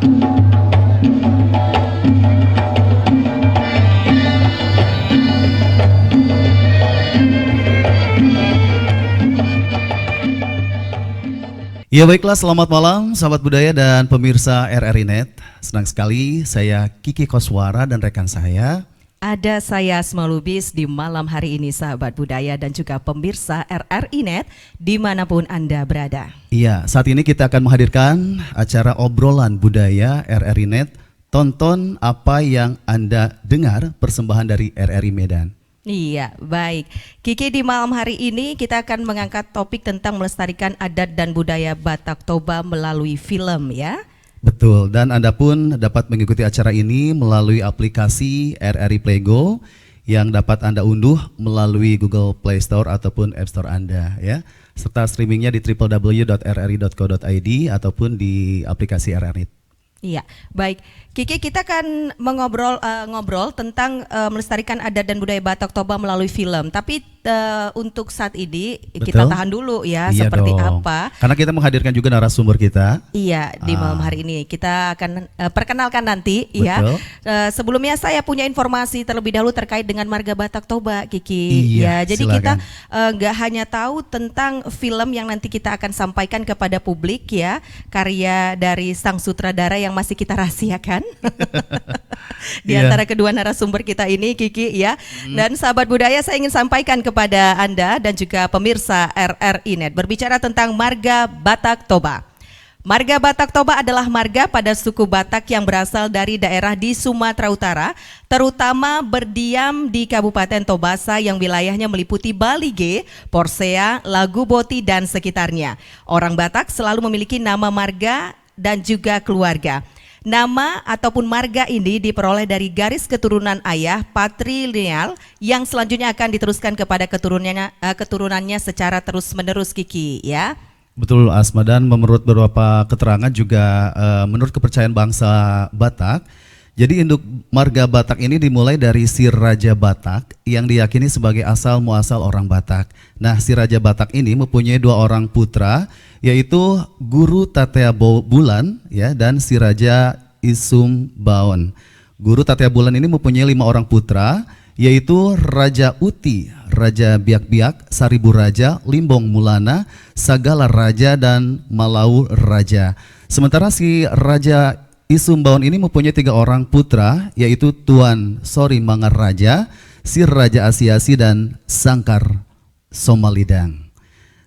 Ya baiklah, selamat malam sahabat budaya dan pemirsa RRI Net. Senang sekali saya Kiki Koswara dan rekan saya. Ada saya Asma Lubis di malam hari ini sahabat budaya dan juga pemirsa RRI Net dimanapun Anda berada. Iya, saat ini kita akan menghadirkan acara obrolan budaya RRI Net. Tonton apa yang Anda dengar, persembahan dari RRI Medan. Iya, baik. Kiki, di malam hari ini kita akan mengangkat topik tentang melestarikan adat dan budaya Batak Toba melalui film ya. Betul, dan Anda pun dapat mengikuti acara ini melalui aplikasi RRI Playgo yang dapat Anda unduh melalui Google Play Store ataupun App Store Anda ya. Serta streamingnya di www.rri.co.id ataupun di aplikasi RRI. Iya, baik. Kiki, kita akan ngobrol tentang melestarikan adat dan budaya Batak Toba melalui film. Tapi untuk saat ini kita tahan dulu ya, iya seperti dong. apa. Karena kita menghadirkan juga narasumber kita. Iya, di malam hari ini kita akan perkenalkan nanti. Betul. Ya. Sebelumnya saya punya informasi terlebih dahulu terkait dengan Marga Batak Toba, Kiki. Iya, ya, jadi silakan. kita nggak hanya tahu tentang film yang nanti kita akan sampaikan kepada publik ya, karya dari sang sutradara yang masih kita rahasiakan. Di antara kedua narasumber kita ini, Kiki ya. Dan sahabat budaya, saya ingin sampaikan kepada Anda dan juga pemirsa RRI Net berbicara tentang Marga Batak Toba. Marga Batak Toba adalah marga pada suku Batak yang berasal dari daerah di Sumatera Utara, terutama berdiam di Kabupaten Tobasa yang wilayahnya meliputi Balige, Porsea, Lagu Boti dan sekitarnya. Orang Batak selalu memiliki nama marga dan juga keluarga. Nama ataupun marga ini diperoleh dari garis keturunan ayah patrilineal yang selanjutnya akan diteruskan kepada keturunannya secara terus-menerus, Kiki ya. Betul Asma, dan menurut beberapa keterangan juga menurut kepercayaan bangsa Batak, jadi induk marga Batak ini dimulai dari si Raja Batak yang diyakini sebagai asal muasal orang Batak. Nah, si Raja Batak ini mempunyai dua orang putra, yaitu Guru Tatea Bulan ya dan si Raja Isum Baon. Guru Tatea Bulan ini mempunyai 5 orang putra, yaitu Raja Uti, Raja Biak-Biak, Saribu Raja, Limbong Mulana, Sagala Raja dan Malau Raja. Sementara si Raja Isum Baon ini mempunyai 3 orang putra, yaitu Tuan Sori Mangar Raja, si Raja Asiasi dan Sangkar Somalidang.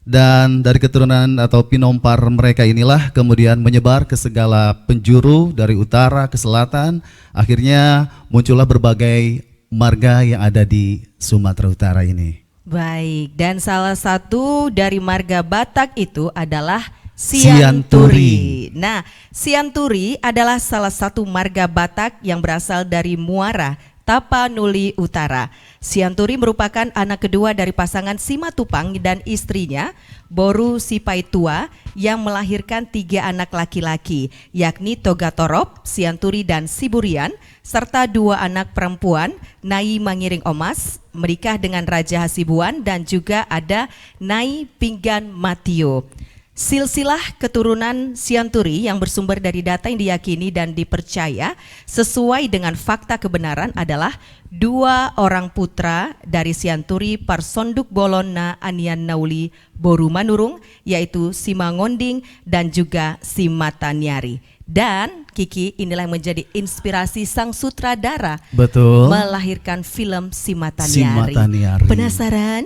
Dan dari keturunan atau pinompar mereka inilah kemudian menyebar ke segala penjuru dari utara ke selatan. Akhirnya muncullah berbagai marga yang ada di Sumatera Utara ini. Baik, dan salah satu dari marga Batak itu adalah Sianturi. Nah, Sianturi adalah salah satu marga Batak yang berasal dari Muara, Tapanuli Utara. Sianturi merupakan anak kedua dari pasangan Simatupang dan istrinya Boru Sipaitua yang melahirkan 3 anak laki-laki, yakni Togatorop, Sianturi dan Siburian, serta 2 anak perempuan, Nai Mangiring Omas, menikah dengan Raja Hasibuan, dan juga ada Nai Pinggan Matio. Silsilah keturunan Sianturi yang bersumber dari data yang diyakini dan dipercaya sesuai dengan fakta kebenaran adalah 2 orang putra dari Sianturi Parsonduk Bolona Anian Nauli Boru Manurung, yaitu Simangonding dan juga Simatanyari. Dan Kiki, inilah yang menjadi inspirasi sang sutradara Betul. melahirkan film Simatanyari. Penasaran?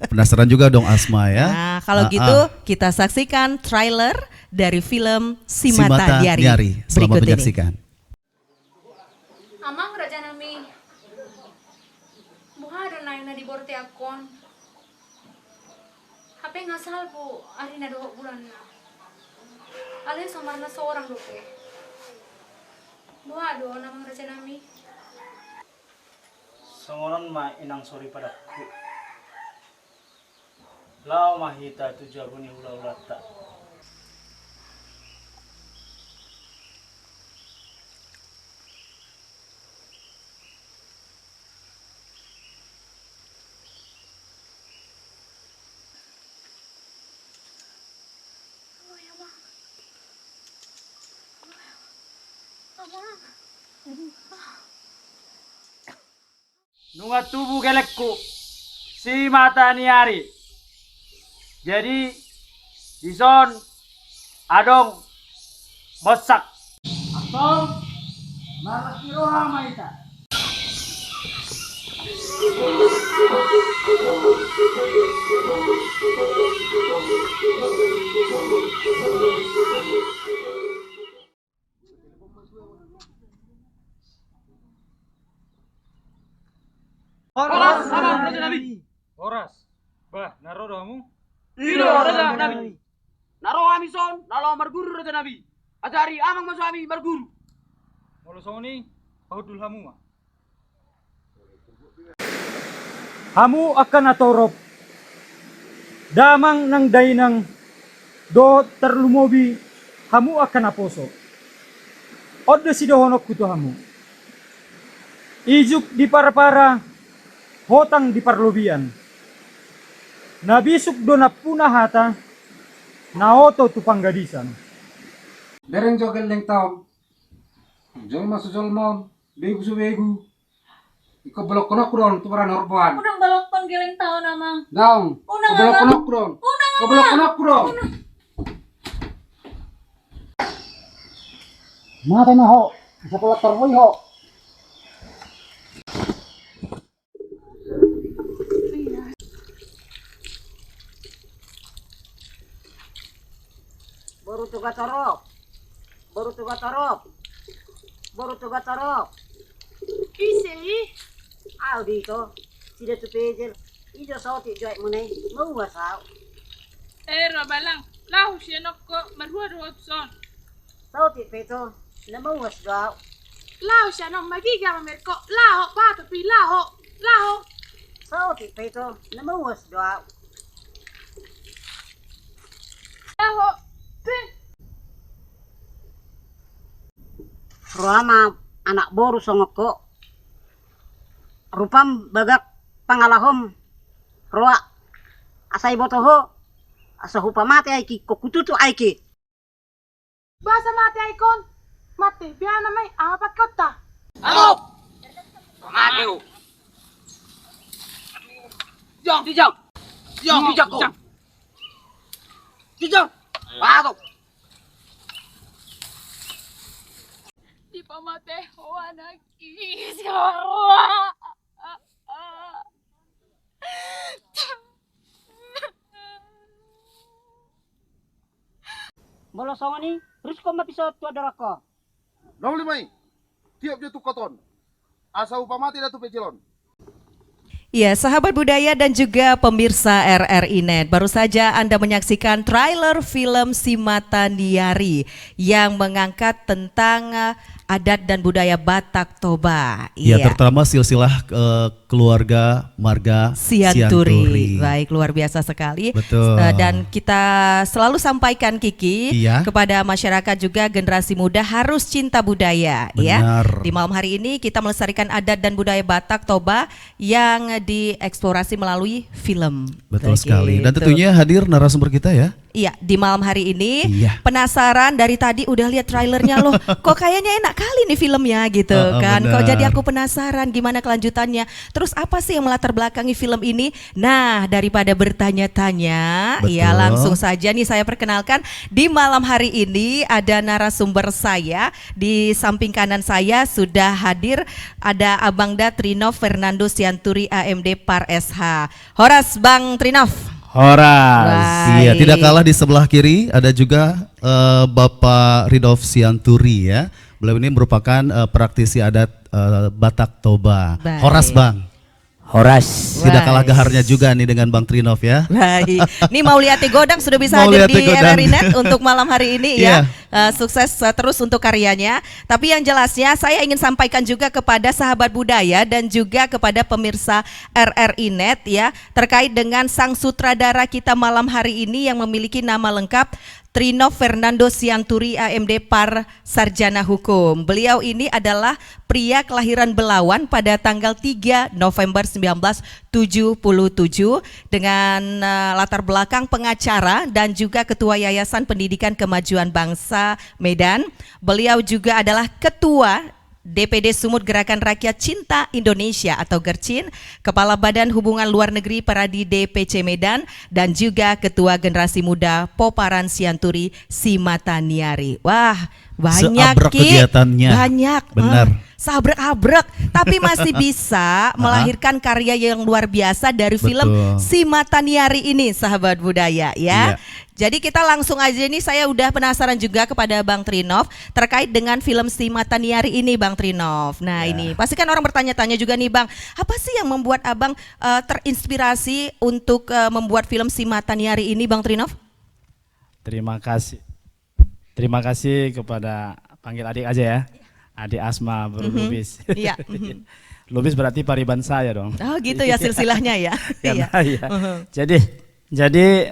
Penasaran juga dong Asma ya. Nah, kalau gitu kita saksikan trailer dari film Simatanyari. Selamat menyaksikan. Amang raja nami buha ada naina di borte akon HP ngasal bu hari na 2 bulan na alih somarna seorang doke buha do namang raja nami songoron ma inang sori padaku lao mahita tu jabuni ula-ulata Nunga tubuh gelekku si mata niari. Jadi dison adong mosak. Atau marakiro hamaita. Horas, Raja Nabi. Horas, bah naro kamu. Iro, Raja Nabi. Naro amison, nalo marguru Raja Nabi. Ajari amang masami marguru. Molo soni pahudul hamu mah. Hamu akan atorop. Damang ng dainang do terlumobi hamu akan aposo. Oddo sidohonok kuto hamu. Ijuk di para-para hotang di parlobian. Nabisuk do na punahata naoto tu panggadisan. Dereng jogel leng taon. Jolma su jolmon, begu su begu. Iko belok konok kuron tu paran horban. Unang balokon geleng taon amang. Daung. Unang Ko belok amang. konok kuron. Ko belok konok kuron. Mata na ho. Sa pala tarboy ho. Baru tuga torop. Baru tuga torop. Baru tuga torop. Isi. Au dito. Sida tu pejel. Ido sauti joy munai. Mau wasau. Balang, lahu siya ko marhuwa rohotson. Sauti peto. Na mau wasgau. Lahu siya no magiga mamerko. Laho, pato pi laho. Laho. Sauti peto. Na mau wasgau. Laho. Pi. Ruama anak boru songoko. Rupam bagak pangalahom. Roa asai botoho. Asa hupa mate aiki kokututu aiki. Basa mate aikon. Mate, biya na may ama pakota. Ano? Mateo. Jong, dijong. Jong, dijong. Dijong. Bago. Di pa mate, huwa nag-iisip. Bola songo ni, terus ko mapisot tu ada rako. Nong limai. Tiap dia tu koton. Asa upamati dah tu pecelon. Ya, sahabat budaya dan juga pemirsa RRI Net, baru saja Anda menyaksikan trailer film Si Mata Niari yang mengangkat tentang adat dan budaya Batak Toba. Ya, terutama silsilah keluarga marga Sianturi. Baik, luar biasa sekali. Betul. Dan kita selalu sampaikan Kiki Iya. kepada masyarakat juga generasi muda harus cinta budaya. Benar. Ya. Di malam hari ini kita melestarikan adat dan budaya Batak Toba yang dieksplorasi melalui film. Betul sekali. Dan Begitu. tentunya hadir narasumber kita ya. Iya, di malam hari ini Iya. penasaran dari tadi udah lihat trailernya loh. Kok kayaknya enak kali nih filmnya gitu kan. Kok benar. jadi aku penasaran gimana kelanjutannya. Terus apa sih yang melatar belakangi film ini? Nah, daripada bertanya-tanya, Betul. ya langsung saja nih saya perkenalkan di malam hari ini ada narasumber saya. Di samping kanan saya sudah hadir ada Abangda Trinov Fernando Sianturi AMD Par SH. Horas Bang Trinov. Horas. Baik. Iya, tidak kalah di sebelah kiri ada juga Bapak Ridov Sianturi ya. Beliau ini merupakan praktisi adat Batak Toba. Baik. Horas Bang. Horas. Tidak kalah gaharnya juga nih dengan Bang Trinov ya. Baik, ini mau lihat Godang sudah bisa Mau hadir lihat di Godang. RRI Net untuk malam hari ini Iya. ya. Sukses terus untuk karyanya. Tapi yang jelasnya saya ingin sampaikan juga kepada sahabat budaya dan juga kepada pemirsa RRI Net ya terkait dengan sang sutradara kita malam hari ini yang memiliki nama lengkap Trinov Fernando Sianturi AMD Par Sarjana Hukum. Beliau ini adalah pria kelahiran Belawan pada tanggal 3 November 1977 dengan latar belakang pengacara dan juga Ketua Yayasan Pendidikan Kemajuan Bangsa Medan. Beliau juga adalah Ketua DPD Sumut Gerakan Rakyat Cinta Indonesia atau GERCIN, Kepala Badan Hubungan Luar Negeri Peradi DPC Medan, dan juga Ketua Generasi Muda Poparan Sianturi Simataniari. Wah, banyak Seabrek kegiatannya. banyak. Benar. Sabrek-abrek, tapi masih bisa melahirkan karya yang luar biasa dari film Betul. Simataniari ini, sahabat budaya ya. Iya. Jadi kita langsung aja nih, saya udah penasaran juga kepada Bang Trinov terkait dengan film Simataniari ini, Bang Trinov. Nah ini pasti kan orang bertanya-tanya juga nih Bang, apa sih yang membuat Abang terinspirasi untuk membuat film Simataniari ini, Bang Trinov? Terima kasih. Terima kasih kepada, panggil adik aja ya. Adik Asma baru Lubis. Iya. Lubis berarti pariban saya dong. Oh gitu ya silsilahnya ya. Karena, Iya. ya. Jadi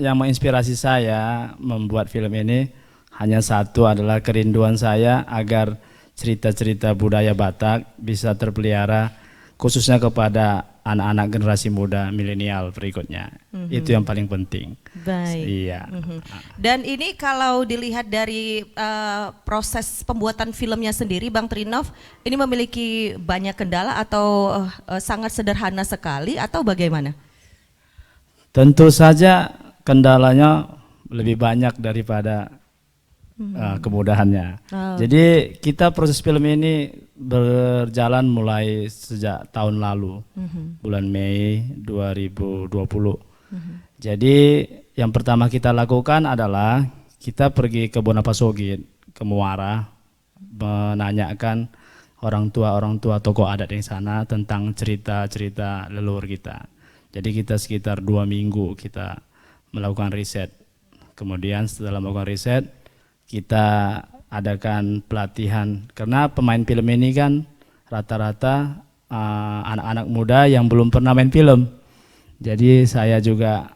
yang menginspirasi saya membuat film ini hanya satu, adalah kerinduan saya agar cerita-cerita budaya Batak bisa terpelihara, khususnya kepada anak-anak generasi muda milenial berikutnya. Itu yang paling penting. Baik. Iya. Dan ini kalau dilihat dari proses pembuatan filmnya sendiri, Bang Trinov, ini memiliki banyak kendala atau sangat sederhana sekali atau bagaimana? Tentu saja kendalanya lebih banyak daripada kemudahannya. Oh. Jadi kita proses film ini berjalan mulai sejak tahun lalu, bulan Mei 2020. Jadi yang pertama kita lakukan adalah kita pergi ke Bonapasogit, ke Muara, menanyakan orang tua tokoh adat di sana tentang cerita-cerita leluhur kita. Jadi kita sekitar 2 minggu kita melakukan riset. Kemudian setelah melakukan riset, kita adakan pelatihan, karena pemain film ini kan rata-rata anak-anak muda yang belum pernah main film. Jadi saya juga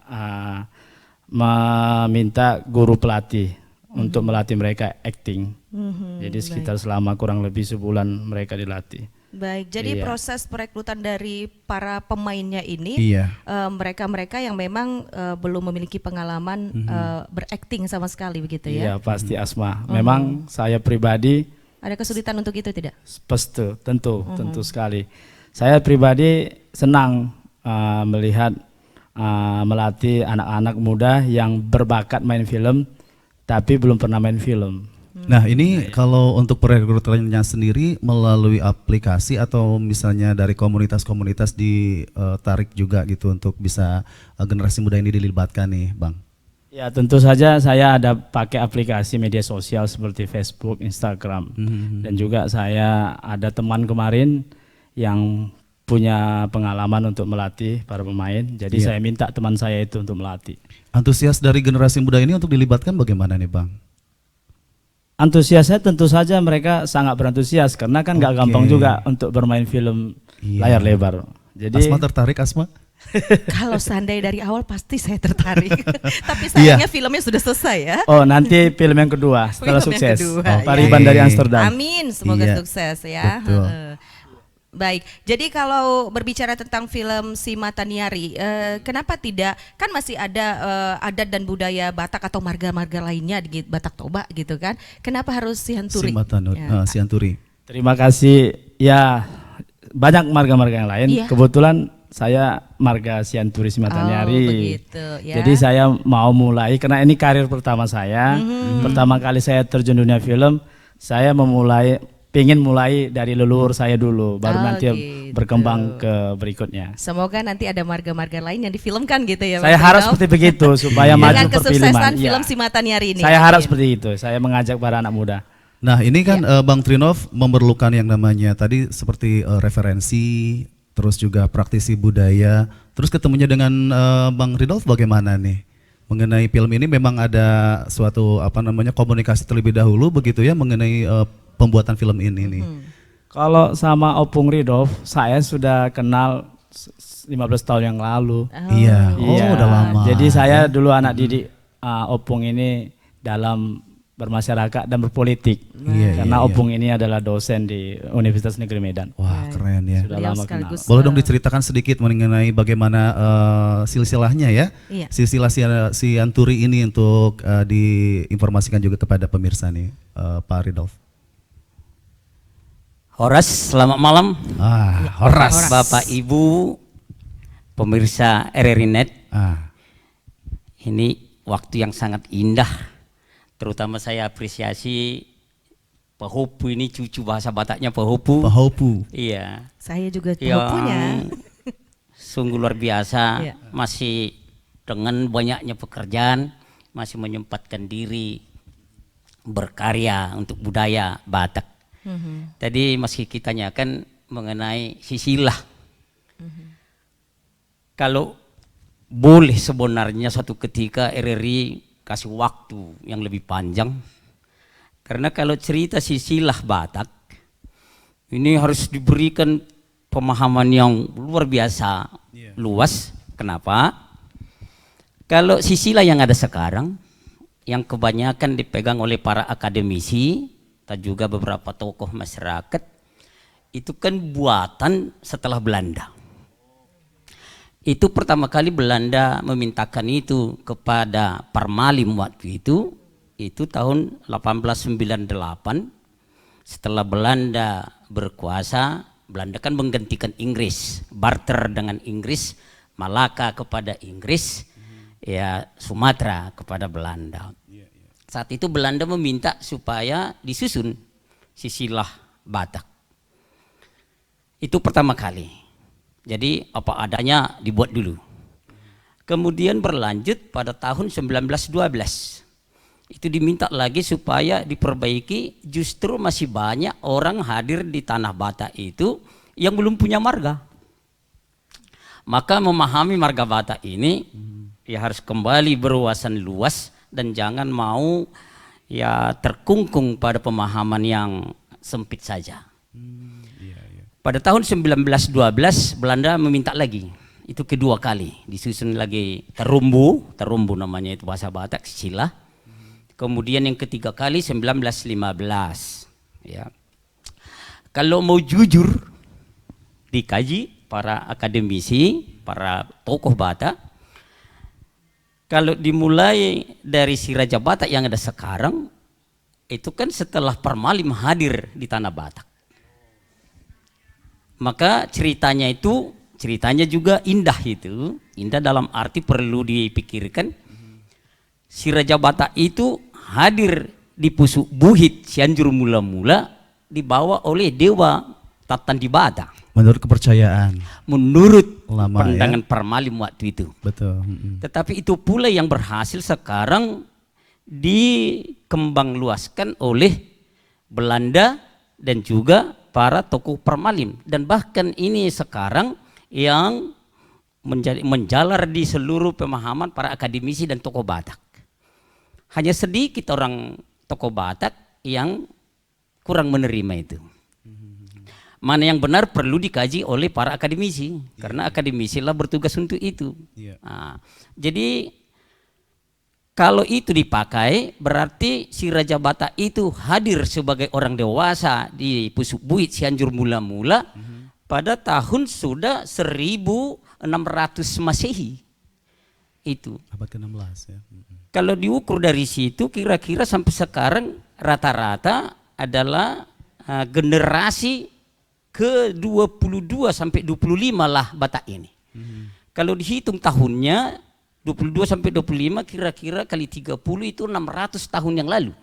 meminta guru pelatih untuk melatih mereka acting. Jadi sekitar selama kurang lebih sebulan mereka dilatih. Baik, jadi Iya. proses perekrutan dari para pemainnya ini, Iya. mereka-mereka yang memang belum memiliki pengalaman berakting sama sekali begitu ya? Iya pasti Asma. Memang saya pribadi Ada kesulitan untuk itu tidak? pasti tentu sekali. Saya pribadi senang melihat melatih anak-anak muda yang berbakat main film tapi belum pernah main film. Nah ini kalau untuk perekrutannya sendiri melalui aplikasi atau misalnya dari komunitas-komunitas ditarik juga gitu untuk bisa generasi muda ini dilibatkan nih Bang? Ya tentu saja saya ada pakai aplikasi media sosial seperti Facebook, Instagram, dan juga saya ada teman kemarin yang punya pengalaman untuk melatih para pemain. Jadi saya minta teman saya itu untuk melatih. Antusias dari generasi muda ini untuk dilibatkan bagaimana nih Bang? Antusiasnya tentu saja mereka sangat berantusias karena kan nggak gampang juga untuk bermain film layar lebar. Jadi Asma tertarik Asma? Kalau seandainya dari awal pasti saya tertarik. Tapi sayangnya filmnya sudah selesai ya. oh nanti film yang kedua setelah Film yang sukses. kedua, Pariban ya. dari Amsterdam. Amin, semoga Iya, sukses ya. betul. Baik, jadi kalau berbicara tentang film Simataniari, kenapa tidak, kan masih ada adat dan budaya Batak atau marga-marga lainnya di Batak Toba gitu kan, kenapa harus Sianturi? Sianturi. Terima kasih. Ya banyak marga-marga yang lain. Iya. Kebetulan saya marga Sianturi Simataniari. Oh, begitu, ya. Jadi saya mau mulai karena ini karir pertama saya. Pertama kali saya terjun dunia film, saya pengen mulai dari leluhur saya dulu, baru Oh, nanti gitu. berkembang ke berikutnya. Semoga nanti ada marga-marga lain yang difilmkan gitu ya. Saya Bang harap Trinov. seperti begitu supaya maju Dengan kesuksesan perfilman. film Iya. Simataniari ini. Saya harap Amin. seperti itu. Saya mengajak para anak muda. Nah ini kan Bang Trinov memerlukan yang namanya tadi seperti referensi, terus juga praktisi budaya, terus ketemunya dengan Bang Ridolf bagaimana nih? Mengenai film ini memang ada suatu komunikasi terlebih dahulu begitu ya mengenai pembuatan film ini nih. Kalau sama Opung Ridolf, saya sudah kenal 15 tahun yang lalu. Iya, oh Iya. udah lama. Jadi saya dulu anak didik Opung ini dalam bermasyarakat dan berpolitik. Iya, Karena iya, Opung ini adalah dosen di Universitas Negeri Medan. Wah, keren ya. Sudah Beliau lama kenal. sekaligus Boleh dong diceritakan sedikit mengenai bagaimana silsilahnya ya? Iya. Silsilah Sianturi ini untuk diinformasikan juga kepada pemirsa nih, Pak Ridolf. Horas, selamat malam. Horas. Bapak Ibu pemirsa RRI Net. Ini waktu yang sangat indah. Terutama saya apresiasi Pak Hopu ini, cucu bahasa Bataknya Pak Hopu. Pak Hopu. Iya. Saya juga Yang punya. sungguh luar biasa. Iya. Masih dengan banyaknya pekerjaan masih menyempatkan diri berkarya untuk budaya Batak. Tadi masih kita tanyakan mengenai sisilah. Kalau boleh sebenarnya suatu ketika RRI kasih waktu yang lebih panjang, karena kalau cerita sisilah Batak ini harus diberikan pemahaman yang luar biasa luas. Kenapa? Kalau sisilah yang ada sekarang, yang kebanyakan dipegang oleh para akademisi dan juga beberapa tokoh masyarakat, itu kan buatan setelah Belanda. Itu pertama kali Belanda memintakan itu kepada Parmalim waktu itu tahun 1898. Setelah Belanda berkuasa, Belanda kan menggantikan Inggris, barter dengan Inggris, Malaka kepada Inggris, ya Sumatera kepada Belanda. Saat itu Belanda meminta supaya disusun sisilah Batak. Itu pertama kali. Jadi apa adanya dibuat dulu. Kemudian berlanjut pada tahun 1912. Itu diminta lagi supaya diperbaiki, justru masih banyak orang hadir di tanah Batak itu yang belum punya marga. Maka memahami marga Batak ini ya harus kembali berwawasan luas dan jangan mau ya terkungkung pada pemahaman yang sempit saja. Pada tahun 1912 Belanda meminta lagi, itu kedua kali disusun lagi terumbu namanya itu bahasa Batak, sisilah. Kemudian yang ketiga kali 1915. Ya. Kalau mau jujur dikaji para akademisi, para tokoh Batak, kalau dimulai dari si Raja Batak yang ada sekarang, itu kan setelah Parmalim hadir di tanah Batak. Maka ceritanya juga indah itu, indah dalam arti perlu dipikirkan. Si Raja Batak itu hadir di Pusuk Buhit Cianjur mula-mula dibawa oleh Dewa Tatan di Batak. Menurut kepercayaan. Menurut Lama, pandangan Parmalim waktu itu. Betul. Tetapi itu pula yang berhasil sekarang dikembang luaskan oleh Belanda dan juga para tokoh Parmalim, dan bahkan ini sekarang yang menjalar di seluruh pemahaman para akademisi dan tokoh Batak. Hanya sedikit orang tokoh Batak yang kurang menerima itu. Mana yang benar perlu dikaji oleh para akademisi, karena akademisi lah bertugas untuk itu. Nah, jadi kalau itu dipakai berarti si Raja Batak itu hadir sebagai orang dewasa di Pusuk Buhit Cianjur mula-mula pada tahun sudah 1600 Masehi. Itu. Abad ke-16 ya. Kalau diukur dari situ kira-kira sampai sekarang rata-rata adalah generasi ke-22 sampai 25 lah Batak ini. Kalau dihitung tahunnya 22 sampai 25 kira-kira kali 30 itu 600 tahun yang lalu.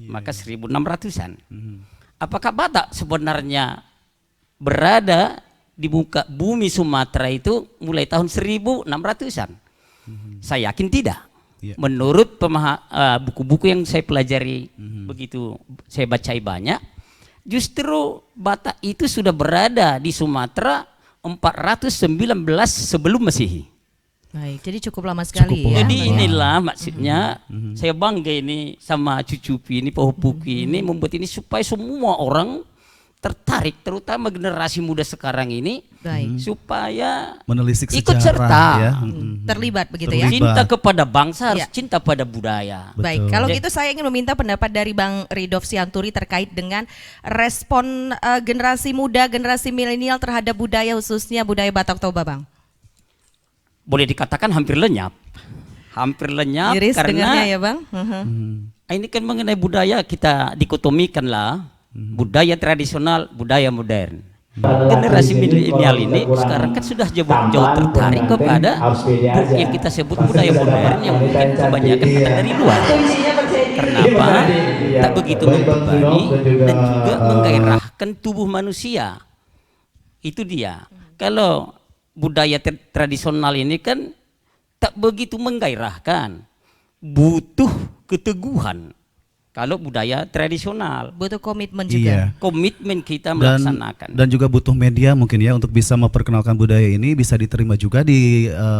Maka 1600-an. Apakah Batak sebenarnya berada di muka bumi Sumatera itu mulai tahun 1600-an? Saya yakin tidak. Menurut buku-buku yang saya pelajari, begitu saya bacai banyak, justru Batak itu sudah berada di Sumatera 419 sebelum Masehi. Baik, jadi cukup lama sekali ya. Jadi inilah maksudnya saya bangga ini sama cucupi ini, Pak Hupuki ini membuat ini supaya semua orang tertarik, terutama generasi muda sekarang ini, Baik. supaya Menelisik ikut sejarah serta. ya. Terlibat begitu ya. Terlibat. Cinta kepada bangsa harus Ya. cinta pada budaya. Baik, Betul. kalau gitu saya ingin meminta pendapat dari Bang Ridhof Sianturi terkait dengan respon generasi muda, generasi milenial terhadap budaya, khususnya budaya Batak Toba, Bang. Boleh dikatakan hampir lenyap. Hampir lenyap Iris dengarnya karena ya, Bang. ini kan mengenai budaya kita dikotomikan lah. Budaya tradisional, budaya modern. Generasi milenial ini sekarang kan sudah jauh tertarik kepada yang kita sebut budaya modern yang mungkin kebanyakan datang dari luar. Kenapa? Tak begitu membebani dan juga menggairahkan tubuh manusia. Itu dia. Kalau budaya tradisional ini kan tak begitu menggairahkan, butuh keteguhan. Kalau budaya tradisional, Butuh komitmen Iya. juga. komitmen kita melaksanakan. Dan juga butuh media mungkin ya untuk bisa memperkenalkan budaya ini bisa diterima juga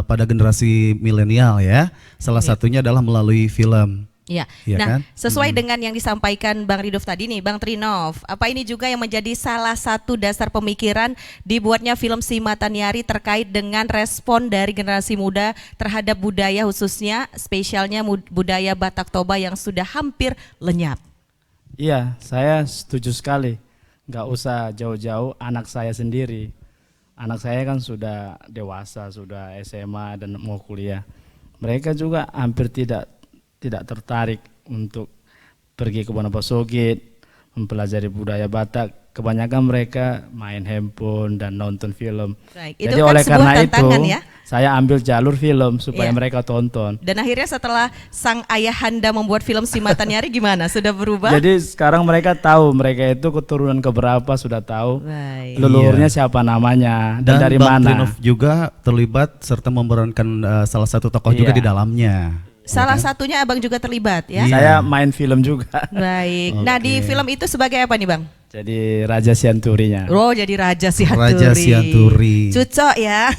pada generasi milenial ya. Salah satunya adalah melalui film. Iya. Iya Nah, kan? sesuai dengan yang disampaikan Bang Ridhof tadi nih, Bang Trinov, apa ini juga yang menjadi salah satu dasar pemikiran dibuatnya film Si Mata Nyari terkait dengan respon dari generasi muda terhadap budaya, khususnya spesialnya budaya Batak Toba yang sudah hampir lenyap? Iya, saya setuju sekali. Nggak usah jauh-jauh, anak saya sendiri. Anak saya kan sudah dewasa, sudah SMA dan mau kuliah. Mereka juga hampir tidak tertarik untuk pergi ke Wonosobo, mempelajari budaya Batak. Kebanyakan mereka main handphone dan nonton film. Baik, Jadi itu kan oleh sebuah karena itu, tantangan ya. saya ambil jalur film supaya Iya. mereka tonton. Dan akhirnya setelah sang ayahanda membuat film Si Mata Nyari gimana? Sudah berubah? Jadi sekarang mereka tahu, mereka itu keturunan keberapa sudah tahu. Baik. Leluhurnya siapa namanya dan dari Bang mana. Trinov juga terlibat serta memerankan salah satu tokoh juga Iya. di dalamnya. Salah satunya Abang juga terlibat ya? Iya. Saya main film juga. Baik. Nah, di film itu sebagai apa nih, Bang? Jadi Raja Sianturinya. Oh, jadi Raja Sianturi. Raja Sianturi. Cocok ya.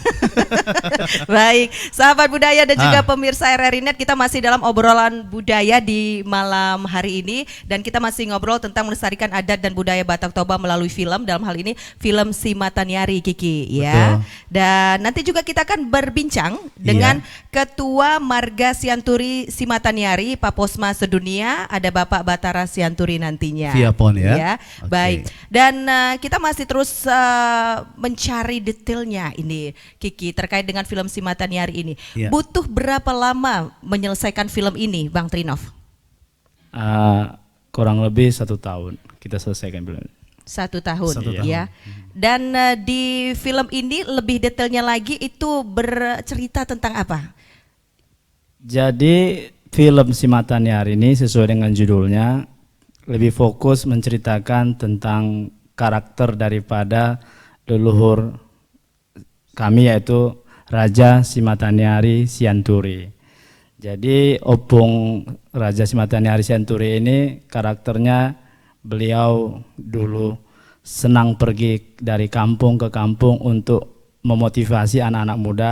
Baik, sahabat budaya dan juga pemirsa RRI Net, kita masih dalam obrolan budaya di malam hari ini dan kita masih ngobrol tentang melestarikan adat dan budaya Batak Toba melalui film, dalam hal ini film Si Mata Nyari, Kiki ya. Betul. Dan nanti juga kita akan berbincang dengan Ketua Marga Sianturi Si Mata Nyari, Pak Posma Sedunia, ada Bapak Batara Sianturi nantinya. Via phone ya. Oke. Baik. Dan kita masih terus mencari detailnya ini, Kiki, terkait dengan film Si Mata Nyari ini. Iya. Butuh berapa lama menyelesaikan film ini, Bang Trinov? Kurang lebih 1 tahun kita selesaikan film. 1 tahun, 1 tahun. ya. Dan di film ini lebih detailnya lagi itu bercerita tentang apa? Jadi film Si Mata Nyari ini sesuai dengan judulnya lebih fokus menceritakan tentang karakter daripada leluhur kami, yaitu Raja Si Mata Nyari Sianturi. Jadi Opung Raja Si Mata Nyari Sianturi ini karakternya, beliau dulu senang pergi dari kampung ke kampung untuk memotivasi anak-anak muda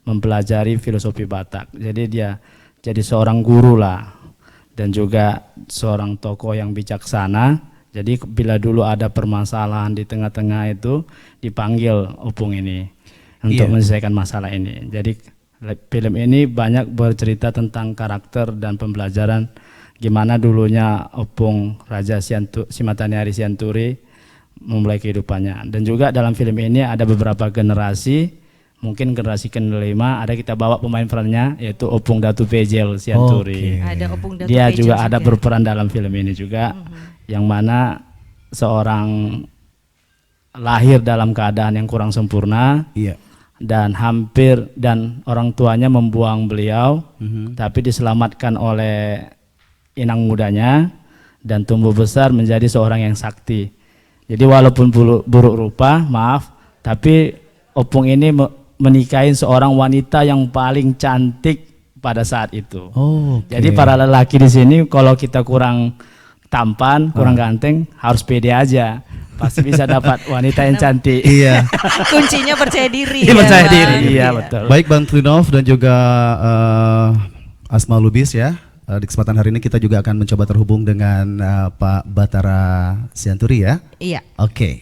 mempelajari filosofi Batak. Jadi dia jadi seorang guru lah dan juga seorang tokoh yang bijaksana. Jadi bila dulu ada permasalahan di tengah-tengah itu dipanggil Opung ini untuk Iya. menyelesaikan masalah ini. Jadi film ini banyak bercerita tentang karakter dan pembelajaran gimana dulunya Opung Raja Si Mata Nyari Sianturi memulai kehidupannya. Dan juga dalam film ini ada beberapa generasi, mungkin generasi ke-5 ada kita bawa pemain perannya yaitu Opung Datu Pejel Sianturi. Oke. Ada Opung Datu Dia Pejel juga ada berperan dalam film ini juga, yang mana seorang lahir dalam keadaan yang kurang sempurna Iya. dan orang tuanya membuang beliau, tapi diselamatkan oleh inang mudanya dan tumbuh besar menjadi seorang yang sakti. Jadi walaupun buruk rupa, tapi Opung ini menikahi seorang wanita yang paling cantik pada saat itu. Oh, oke. Jadi para lelaki di sini kalau kita kurang tampan, kurang ganteng, harus pede aja. Pasti bisa dapat wanita yang cantik. Iya. Kuncinya percaya diri. Iya, ya, percaya Bang? diri. Iya, betul. Baik Bang Trinov dan juga Asma Lubis ya. Di kesempatan hari ini kita juga akan mencoba terhubung dengan Pak Batara Sianturi ya. Iya. Oke.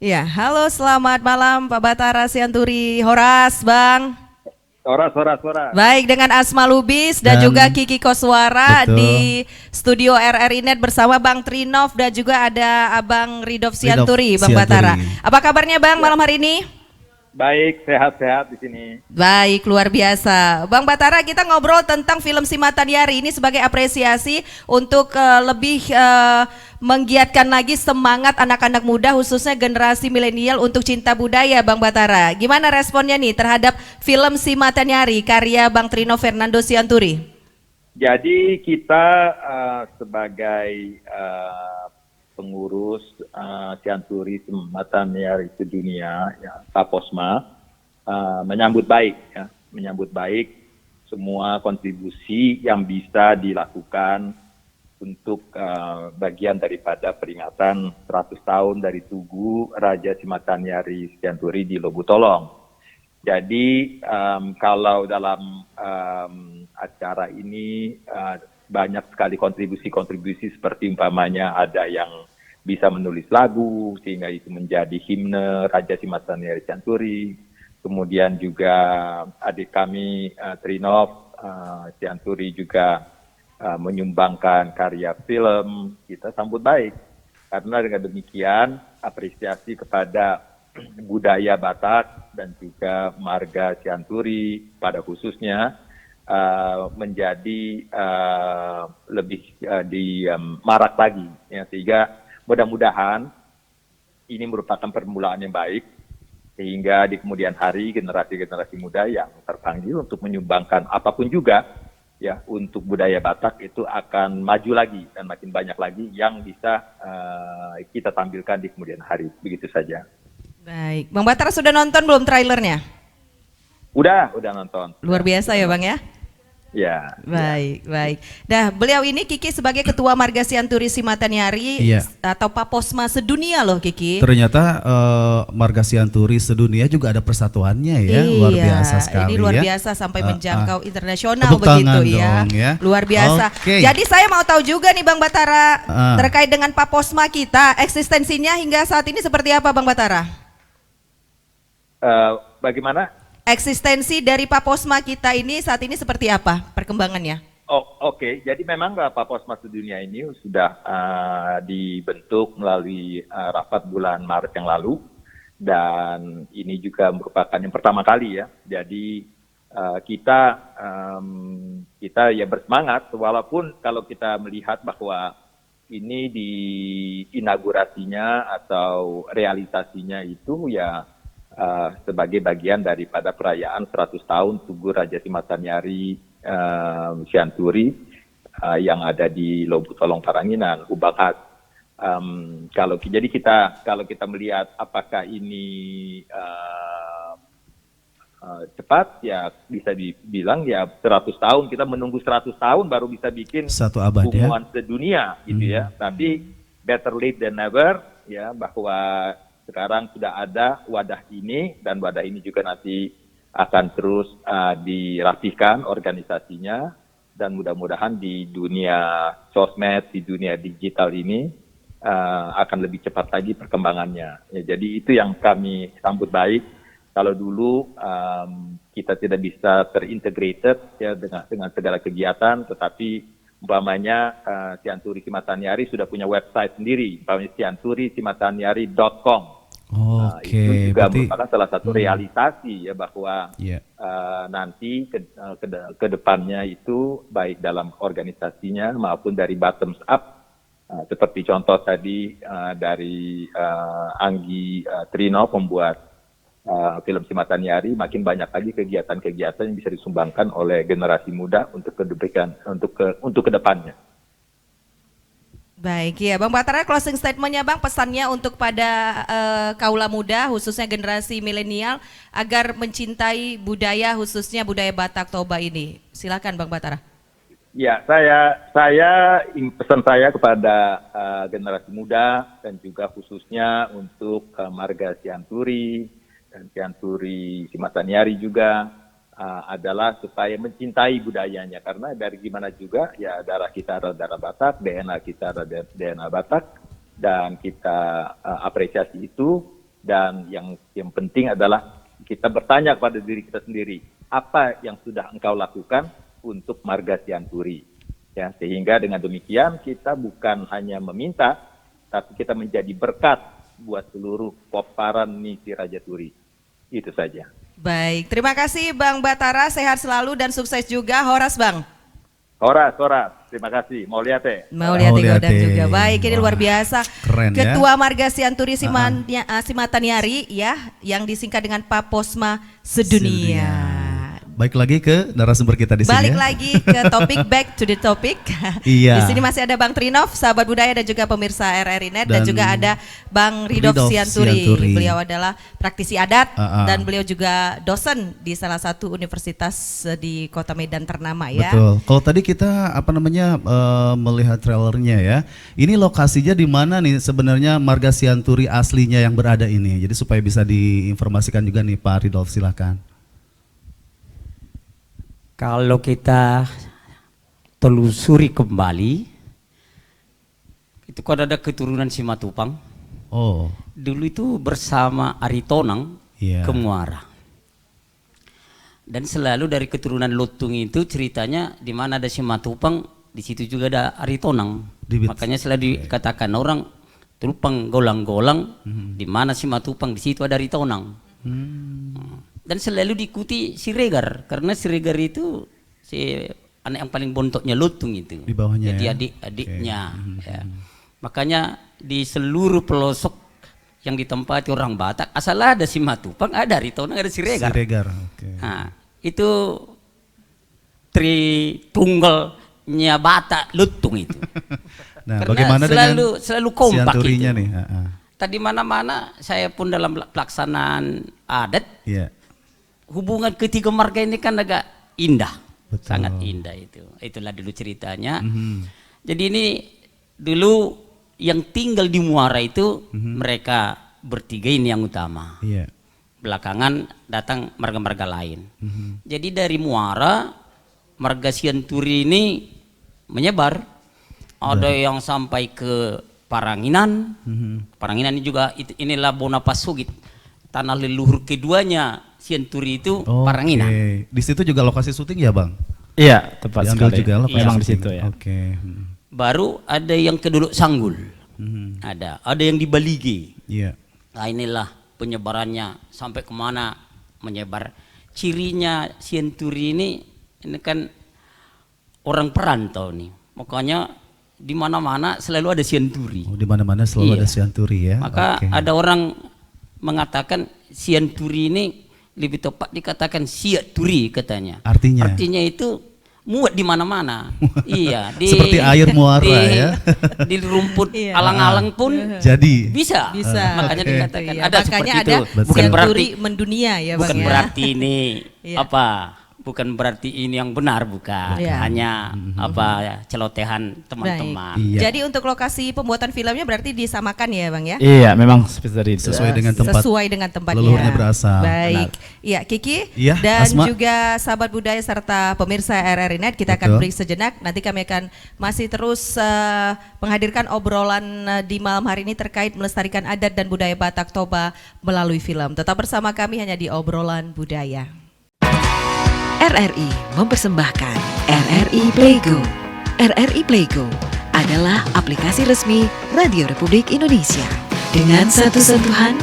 Iya, halo selamat malam Pak Batara Sianturi. Horas, Bang. Horas. Baik, dengan Asma Lubis dan juga Kiki Koswara betul. di studio RRI Net bersama Bang Trinov dan juga ada Abang Ridov Sianturi, Bang Batara. Apa kabarnya Bang malam hari ini? Baik, sehat-sehat di sini. Baik, luar biasa. Bang Batara, kita ngobrol tentang film Si Mata Nyari ini sebagai apresiasi untuk lebih menggiatkan lagi semangat anak-anak muda khususnya generasi milenial untuk cinta budaya, Bang Batara. Gimana responnya nih terhadap film Si Mata Nyari karya Bang Trino Fernando Sianturi? Jadi kita sebagai pengurus Sianturi Mata Nyari Sedunia, ya, Paposma, menyambut baik semua kontribusi yang bisa dilakukan untuk bagian daripada peringatan 100 tahun dari Tugu Raja Simatanyari Sianturi di Lobutolong. Jadi kalau dalam acara ini banyak sekali kontribusi-kontribusi seperti umpamanya ada yang bisa menulis lagu sehingga itu menjadi himne Raja Simatanyari Sianturi. Kemudian juga adik kami Trinov Sianturi juga menyumbangkan karya film. Kita sambut baik karena dengan demikian apresiasi kepada budaya Batak dan juga marga Sianturi pada khususnya menjadi lebih marak lagi, ya, sehingga mudah-mudahan ini merupakan permulaan yang baik sehingga di kemudian hari generasi-generasi muda yang terpanggil untuk menyumbangkan apapun juga ya untuk budaya Batak itu akan maju lagi dan makin banyak lagi yang bisa kita tampilkan di kemudian hari. Begitu saja. Baik, Bang Batara sudah nonton belum trailernya? Udah nonton. Luar biasa ya Bang ya? Ya. Baik. Nah, beliau ini Kiki sebagai Ketua Marga Sianturi Simatanyari atau Paposma sedunia loh Kiki. Ternyata Marga Sianturi sedunia juga ada persatuannya ya, luar biasa sekali. Ini luar ya. biasa sampai menjangkau internasional Tepuk begitu tangan dong, ya. Luar biasa. Oke. Jadi saya mau tahu juga nih Bang Batara terkait dengan Paposma kita, eksistensinya hingga saat ini seperti apa Bang Batara? Bagaimana? Eksistensi dari Paposma kita ini saat ini seperti apa perkembangannya? Oke. Jadi memang Paposma Sedunia ini sudah dibentuk melalui rapat bulan Maret yang lalu dan ini juga merupakan yang pertama kali ya. Jadi kita ya bersemangat walaupun kalau kita melihat bahwa ini di inaugurasinya atau realisasinya itu ya sebagai bagian daripada perayaan 100 tahun Tugu Raja Simatanyari Sianturi yang ada di Lobutolong Paranginan, Ubakat. Kalau kita melihat apakah ini cepat ya bisa dibilang ya 100 tahun, kita menunggu 100 tahun baru bisa bikin satu abad hubungan sedunia gitu ya. Tapi better late than never ya, bahwa sekarang sudah ada wadah ini dan wadah ini juga nanti akan terus dirapikan organisasinya dan mudah-mudahan di dunia sosmed, di dunia digital ini akan lebih cepat lagi perkembangannya. Ya, jadi itu yang kami sambut baik. Kalau dulu kita tidak bisa terintegrated ya dengan segala kegiatan, tetapi umpamanya Sianturi Simatanyari sudah punya website sendiri, umpamanya sianturisimatanyari.com. Itu juga merupakan salah satu realisasi ya bahwa nanti ke depannya itu baik dalam organisasinya maupun dari bottoms up seperti contoh tadi dari Anggi Trino pembuat film Si Matanyari, makin banyak lagi kegiatan-kegiatan yang bisa disumbangkan oleh generasi muda untuk ke depannya. Baik ya, Bang Batara, closing statementnya Bang, pesannya untuk pada kaula muda khususnya generasi milenial agar mencintai budaya khususnya budaya Batak Toba ini. Silakan Bang Batara. Ya, pesan saya kepada generasi muda dan juga khususnya untuk marga Sianturi dan Sianturi Simatanyari juga, adalah supaya mencintai budayanya, karena dari gimana juga ya darah kita adalah darah Batak, DNA kita adalah DNA Batak, dan kita apresiasi itu. Dan yang penting adalah kita bertanya kepada diri kita sendiri, apa yang sudah engkau lakukan untuk marga Sianturi, ya, sehingga dengan demikian kita bukan hanya meminta, tapi kita menjadi berkat buat seluruh poparan misi Raja Turi. Itu saja. Baik, terima kasih Bang Batara, sehat selalu dan sukses juga. Horas Bang. Horas, terima kasih. Mau lihat Godang juga. Baik, ini luar biasa. Keren, Ketua Marga Sianturi Simatanyari ya, yang disingkat dengan Paposma Sedunia. Baik, lagi ke narasumber kita di sini. Balik lagi ke topik, back to the topic. Iya. Di sini masih ada Bang Trinov, sahabat budaya dan juga pemirsa RRI Net, dan juga ada Bang Ridov Sianturi. Beliau adalah praktisi adat dan beliau juga dosen di salah satu universitas di Kota Medan ternama ya. Betul. Kalau tadi kita melihat trailernya ya. Ini lokasinya di mana nih sebenarnya Marga Sianturi aslinya yang berada ini. Jadi supaya bisa diinformasikan juga nih Pak Ridov, silakan. Kalau kita telusuri kembali, itu kan ada keturunan Simatupang. Oh. Dulu itu bersama Aritonang ke Muara. Dan selalu dari keturunan Lutung itu ceritanya di mana ada Simatupang, di situ juga ada Aritonang. Makanya selalu dikatakan orang Tupang golang-golang, di mana Simatupang di situ ada Aritonang. Dan selalu diikuti Siregar, karena Siregar itu si anak yang paling bontoknya Lutung itu. Di bawahnya. Jadi adik-adiknya. Ya. Makanya di seluruh pelosok yang ditempati orang Batak, asal ada Simatupang, ada Aritonang, ada Siregar. Nah, itu tritunggalnya Batak Lutung itu. Nah, karena bagaimana selalu kompak itu. nih? Tadi mana-mana saya pun dalam pelaksanaan adat. Hubungan ketiga marga ini kan agak indah. Betul. Sangat indah itu. Itulah dulu ceritanya. Jadi ini dulu yang tinggal di Muara itu mereka bertiga ini yang utama. Belakangan datang marga-marga lain. Jadi dari Muara, marga Sianturi ini menyebar. Ada yang sampai ke Paranginan. Paranginan ini juga inilah Bonapasugit. Tanah leluhur keduanya Sianturi itu Paranginan. Di situ juga lokasi syuting ya Bang? Iya, tepat sekali. Juga memang di situ ya. Baru ada yang ke Duluk Sanggul. Ada yang di Balige. Nah, inilah penyebarannya sampai kemana menyebar. Cirinya Sianturi ini kan orang perantau nih. Makanya di mana-mana selalu ada Sianturi. Di mana-mana selalu ada Sianturi ya. Maka ada orang mengatakan Sianturi ini lebih tepat dikatakan Siaturi katanya. Artinya itu muat di mana-mana. Iya, seperti air muara ya. Di rumput alang-alang pun jadi bisa. Makanya dikatakan ada seperti ada itu. Bukan berarti mendunia ya Bang. Bukan ya? berarti ini bukan berarti ini yang benar, bukan. Hanya celotehan teman-teman. Jadi untuk lokasi pembuatan filmnya berarti disamakan ya Bang ya? Iya, memang seperti itu. Sesuai dengan tempatnya. Leluhurnya berasal. Baik. Iya, Kiki dan juga sahabat budaya serta pemirsa RRI Net, kita akan break sejenak. Nanti kami akan masih terus menghadirkan obrolan di malam hari ini terkait melestarikan adat dan budaya Batak Toba melalui film. Tetap bersama kami hanya di Obrolan Budaya. RRI mempersembahkan RRI Playgo. RRI Playgo adalah aplikasi resmi Radio Republik Indonesia. Dengan satu sentuhan,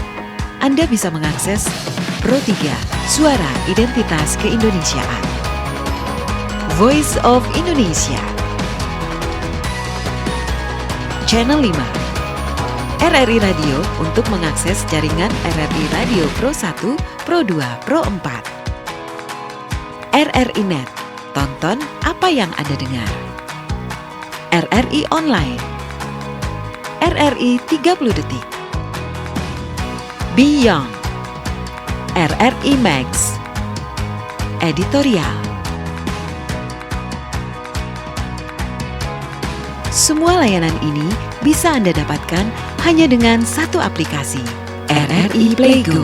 Anda bisa mengakses Pro 3 Suara Identitas Keindonesiaan, Voice of Indonesia, Channel 5, RRI Radio untuk mengakses jaringan RRI Radio Pro 1, Pro 2, Pro 4. RRI Net, tonton apa yang Anda dengar. RRI Online, RRI 30 Detik, Beyond, RRI Max, Editorial. Semua layanan ini bisa Anda dapatkan hanya dengan satu aplikasi, RRI Playgo.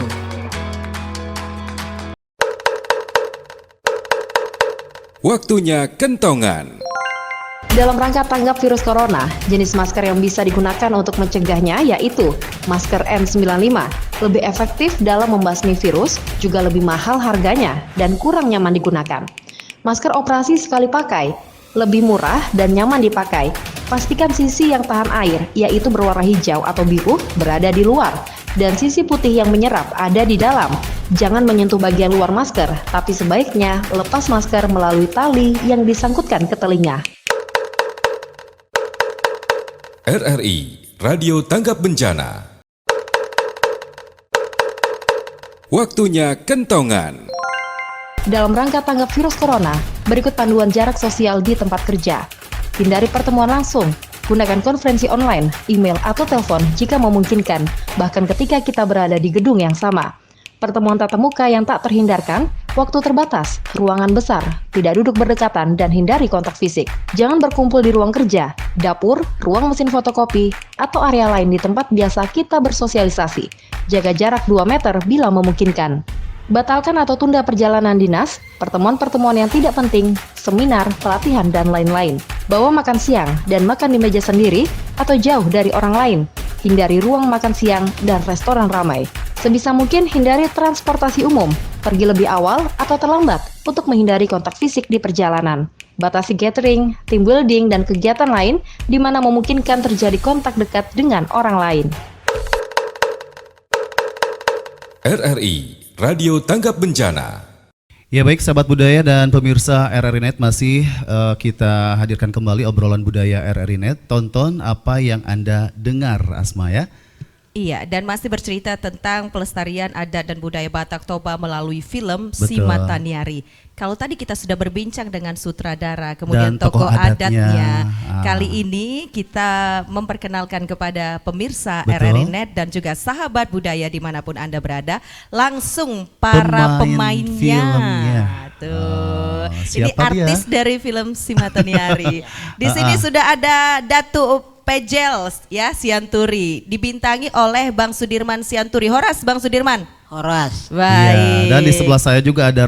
Waktunya kentongan. Dalam rangka tanggap virus corona, jenis masker yang bisa digunakan untuk mencegahnya yaitu masker N95. Lebih efektif dalam membasmi virus, juga lebih mahal harganya dan kurang nyaman digunakan. Masker operasi sekali pakai, lebih murah dan nyaman dipakai. Pastikan sisi yang tahan air, yaitu berwarna hijau atau biru, berada di luar, dan sisi putih yang menyerap ada di dalam. Jangan menyentuh bagian luar masker, tapi sebaiknya lepas masker melalui tali yang disangkutkan ke telinga. RRI Radio Tanggap Bencana. Waktunya kentongan. Dalam rangka tanggap virus corona, berikut panduan jarak sosial di tempat kerja. Hindari pertemuan langsung, gunakan konferensi online, email atau telepon jika memungkinkan, bahkan ketika kita berada di gedung yang sama. Pertemuan tatap muka yang tak terhindarkan, waktu terbatas, ruangan besar, tidak duduk berdekatan, dan hindari kontak fisik. Jangan berkumpul di ruang kerja, dapur, ruang mesin fotokopi, atau area lain di tempat biasa kita bersosialisasi. Jaga jarak 2 meter bila memungkinkan. Batalkan atau tunda perjalanan dinas, pertemuan-pertemuan yang tidak penting, seminar, pelatihan, dan lain-lain. Bawa makan siang dan makan di meja sendiri atau jauh dari orang lain. Hindari ruang makan siang dan restoran ramai. Sebisa mungkin hindari transportasi umum, pergi lebih awal atau terlambat untuk menghindari kontak fisik di perjalanan. Batasi gathering, team building, dan kegiatan lain di mana memungkinkan terjadi kontak dekat dengan orang lain. RRI Radio Tanggap Bencana. Ya baik sahabat budaya dan pemirsa RRI Net, masih kita hadirkan kembali obrolan budaya RRI Net. Tonton apa yang Anda dengar, Asma ya. Iya, dan masih bercerita tentang pelestarian adat dan budaya Batak Toba melalui film Betul. Si Mata Nyari. Kalau tadi kita sudah berbincang dengan sutradara, kemudian Dan tokoh adatnya. Ah. Kali ini kita memperkenalkan kepada pemirsa Betul. RRI Net dan juga sahabat budaya dimanapun Anda berada, langsung para pemainnya. Filmnya. Tuh, ini siapa dia? artis dari film Si Mata Nyari. Di sini sudah ada Datu Pejel ya Sianturi, dibintangi oleh Bang Sudirman Sianturi. Horas Bang Sudirman. Horas. Baik. Ya, dan di sebelah saya juga ada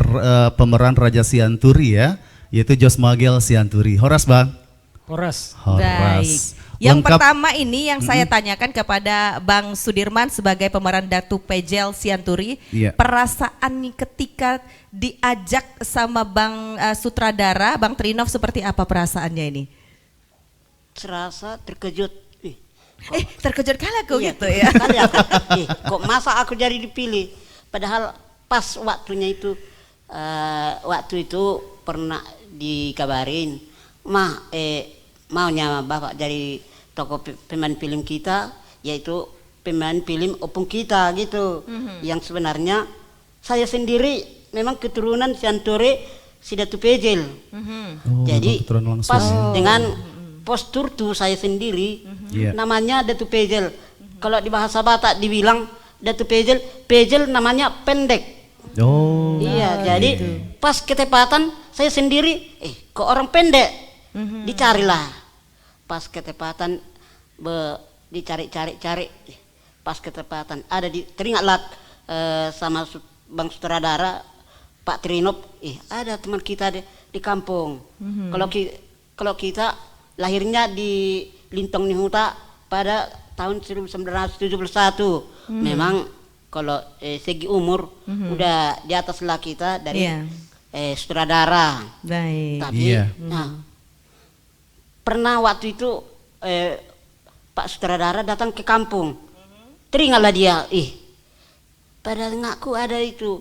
pemeran Raja Sianturi ya, yaitu Jos Magel Sianturi. Horas Bang. Horas. Baik. Yang pertama ini yang saya tanyakan kepada Bang Sudirman sebagai pemeran Datu Pejel Sianturi, Iya. perasaan ketika diajak sama Bang sutradara Bang Trinov seperti apa perasaannya ini? Serasa terkejut. Terkejut kali aku Iya, gitu ya. kali aku, kok masa aku jadi dipilih? Padahal pas waktunya itu, waktu itu pernah dikabarin, maunya Bapak jadi tokoh pemain film kita, yaitu pemain film opung kita gitu. Yang sebenarnya saya sendiri memang keturunan Sianturi Sidatu Pejel. Jadi pas dengan postur tuh saya sendiri, namanya Datu Pejel. Kalau di bahasa Batak dibilang Datu Pejel, Pejel namanya pendek. Oh. Iya, jadi pas ketepatan saya sendiri, kok orang pendek, dicarilah. Pas ketepatan dicari-cari, pas ketepatan ada teringatlah sama Bang Sutradara Pak Trinop, ada teman kita di kampung. Kalau kita lahirnya di Lintong Nihuta pada tahun 1971. Memang kalau segi umur udah di atas lah kita dari sutradara. Baik. Tapi pernah waktu itu Pak sutradara datang ke kampung. Teringatlah dia, pada ngaku ada itu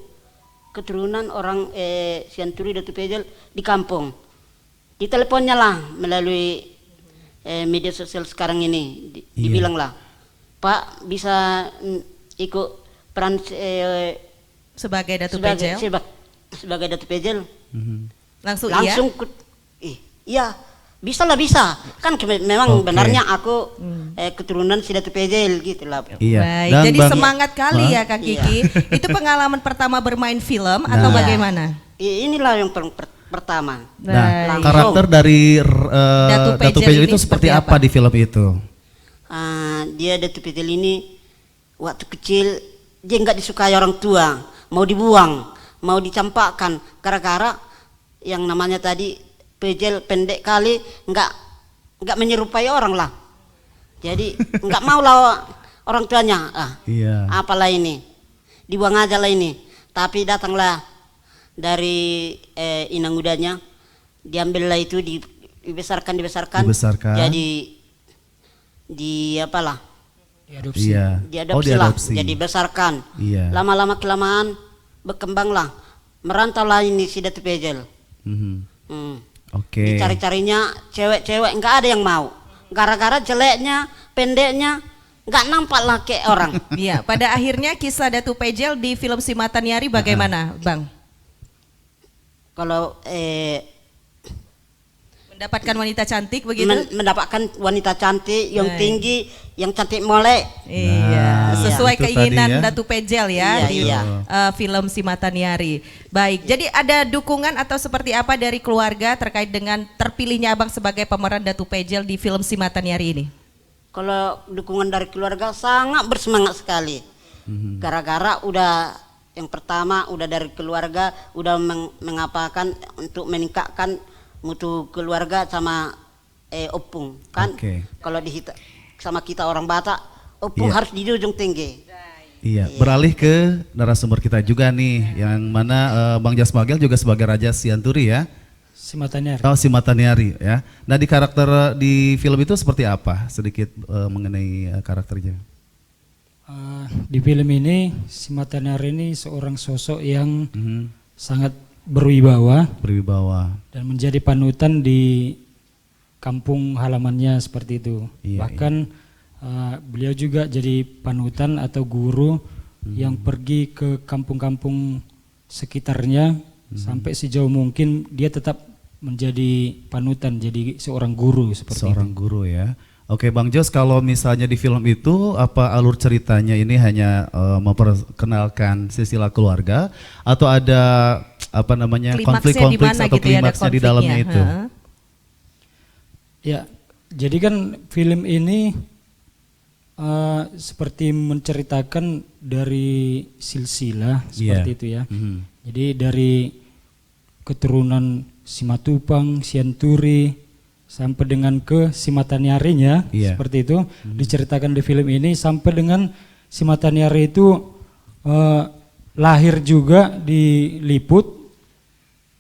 keturunan orang Sianturi Datu Pejel di kampung. Diteleponnya lah melalui media sosial sekarang ini, dibilang lah, Pak bisa ikut peran sebagai Datu Pejel? Sebagai Datu Pejel. Langsung iya, bisa lah bisa. Kan memang benarnya aku keturunan si Datu Pejel gitu lah. Iya. Baik, Dan jadi Bang, semangat kali ya Kak Kiki. Itu pengalaman pertama bermain film atau bagaimana? Inilah yang pertama. Nah, karakter dari Datu Pejel itu seperti apa di film itu? Dia Datu Pejel ini waktu kecil dia nggak disukai orang tua, mau dibuang, mau dicampakkan, gara-gara yang namanya tadi pejel pendek kali, nggak menyerupai orang lah. Jadi nggak mau lah orang tuanya. Apalah ini, dibuang aja lah ini. Tapi datanglah dari inang udanya, diambillah itu, dibesarkan. Jadi Diadopsi. diadopsi lah, jadi besarkan. Lama-lama kelamaan berkembanglah, merantaulah ini si Datu Pejel. Dicari-carinya cewek-cewek, nggak ada yang mau. Gara-gara jeleknya, pendeknya, nggak nampak lah kayak orang. Iya, pada akhirnya kisah Datu Pejel di film Si Mata Nyari bagaimana, Bang? Kalau mendapatkan wanita cantik begitu? Mendapatkan wanita cantik, yang tinggi, yang cantik molek. Iya, sesuai itu keinginan tadi ya. Datu Pejel ya di film Si Mata Nyari. Baik, jadi ada dukungan atau seperti apa dari keluarga terkait dengan terpilihnya Abang sebagai pemeran Datu Pejel di film Si Mata Nyari ini? Kalau dukungan dari keluarga sangat bersemangat sekali. Gara-gara udah yang pertama udah dari keluarga udah mengapakan untuk meningkatkan mutu keluarga sama opung kan. Kalau sama kita orang Batak, opung harus di ujung tinggi. Iya, beralih ke narasumber kita juga nih, yang mana Bang Jasmagel juga sebagai Raja Sianturi ya. Si Mata Nyari. Oh, Si Mata Nyari ya. Nah, di karakter di film itu seperti apa? Sedikit mengenai karakternya. Di film ini Si Mata Nyari ini seorang sosok yang sangat berwibawa dan menjadi panutan di kampung halamannya seperti itu. Bahkan beliau juga jadi panutan atau guru yang pergi ke kampung-kampung sekitarnya sampai sejauh mungkin dia tetap menjadi panutan, jadi seorang guru seperti Seorang guru ya. Oke Bang Jos, kalau misalnya di film itu apa alur ceritanya ini hanya memperkenalkan silsilah keluarga atau ada apa namanya konflik-konflik atau klimaksnya di dalamnya itu? Ya, jadi kan film ini seperti menceritakan dari silsilah seperti itu ya. Jadi dari keturunan Simatupang, Sianturi sampai dengan ke Si Mata Nyarinya seperti itu diceritakan di film ini, sampai dengan Si Mata Nyari itu lahir juga di Liput,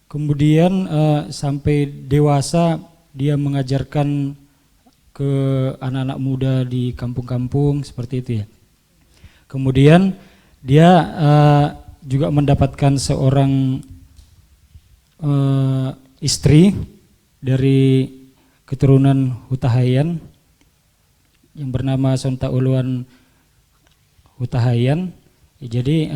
kemudian sampai dewasa dia mengajarkan ke anak-anak muda di kampung-kampung seperti itu ya. Kemudian dia juga mendapatkan seorang istri dari keturunan Hutahayan yang bernama Sonta Uluan Hutahayan. Jadi